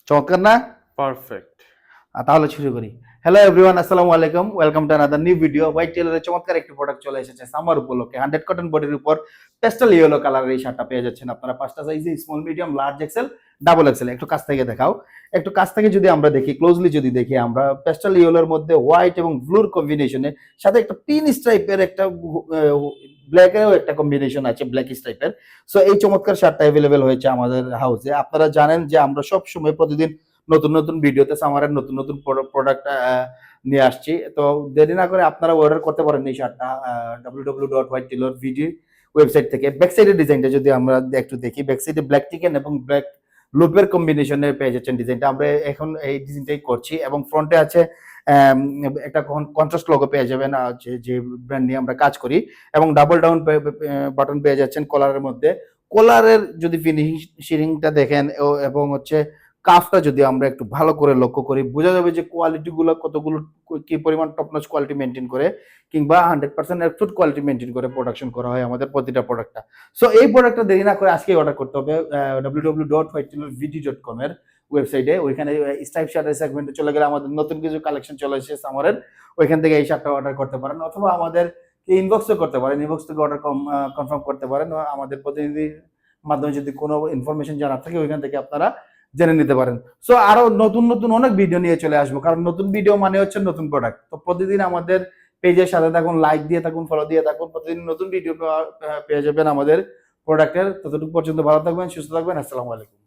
চমৎকার না? পারফেক্ট। তাহলে শুরু করি। হ্যালো এভরিওয়ান, আসসালামু আলাইকুম। Welcome to another new video. White টেলারের চমৎকার একটি প্রোডাক্ট চলে এসেছে সামার উপলক্ষে। 100 কটন বডির উপর পেস্টাল ইয়েলো কালারের এই শার্টটা পেয়ে যাচ্ছেন আপনারা পাঁচটা সাইজে, small, medium, large Excel, double XL. একটু কাছ থেকে দেখাও। একটু কাছ থেকে যদি আমরা দেখি, ক্লোজলি যদি দেখি, আমরা পেস্টাল ইয়েলোর মধ্যে হোয়াইট এবং ব্লুর কম্বিনেশনে সাথে একটা পিন স্ট্রাইপের একটা ব্ল্যাকেরও একটা কম্বিনেশন আছে, ব্ল্যাক স্ট্রাইপের। সো এই চমৎকার শার্টটা অ্যাভেলেবেল হয়েছে আমাদের হাউসে। আপনারা জানেন যে আমরা সব সময় প্রতিদিন নতুন নতুন ভিডিওতে সামারের নতুন নতুন প্রোডাক্ট নিয়ে আসছি। তো দেরি না করে আপনারা অর্ডার করতে পারেন এই শার্টটা www.whitetailorvg ওয়েবসাইট থেকে। ব্যাক সাইডের ডিজাইনটা যদি আমরা একটু দেখি, ব্যাক সাইডে ব্ল্যাক চিকেন এবং ব্ল্যাক লুপের কম্বিনেশনে পেয়ে যাচ্ছেন ডিজাইনটা। আমরা এখন এই ডিজাইনটাই করছি এবং ফ্রন্টে আছে একটা কন্ট্রাস্ট লোগো পেয়ে যাবেন, যে ব্র্যান্ড নিয়ে আমরা কাজ করি, এবং ডাবল ডাউন বাটন পেয়ে যাচ্ছেন কলারের মধ্যে। কলারের যদি ফিনিশিংটা দেখেন এবং হচ্ছে কাফটা যদি আমরা একটু ভালো করে লক্ষ্য করি, বোঝা যাবে যে কোয়ালিটিগুলো কতগুলো, কি পরিমাণ টপ নচ কোয়ালিটি মেনটেন করে, কিংবা 100% অ্যাবসলিউট কোয়ালিটি মেনটেন করে প্রোডাকশন করা হয় আমাদের প্রতিটা প্রোডাক্টটা। সো এই প্রোডাক্টটা দেরি না করে আজকেই অর্ডার করতে হবে www.whitetailorvg.com এর ওয়েবসাইটে। ওইখানে স্ট্রাইপ শার্টের সেগমেন্টে চলে গেলে আমাদের নতুন কিছু কালেকশন চলে এসেছে সামারের। ওইখান থেকে এই শার্টটা অর্ডার করতে পারেন, অথবা আমাদের ইনবক্সও করতে পারেন, ইনবক্স থেকে অর্ডার কনফার্ম করতে পারেন। আমাদের প্রতিনিধির মাধ্যমে যদি কোনো ইনফরমেশন জানার থাকে ওইখান থেকে আপনারা জেনে নিতে পারেন। সো আরো নতুন নতুন অনেক ভিডিও নিয়ে চলে আসবো, কারণ নতুন ভিডিও মানে হচ্ছে নতুন প্রোডাক্ট। তো প্রতিদিন আমাদের পেজের সাথে থাকুন, লাইক দিয়ে থাকুন, ফলো দিয়ে থাকুন, প্রতিদিন নতুন ভিডিও পেয়ে যাবেন আমাদের প্রোডাক্টের। ততটুকু পর্যন্ত ভালো থাকবেন, সুস্থ থাকবেন। আসসালামু আলাইকুম।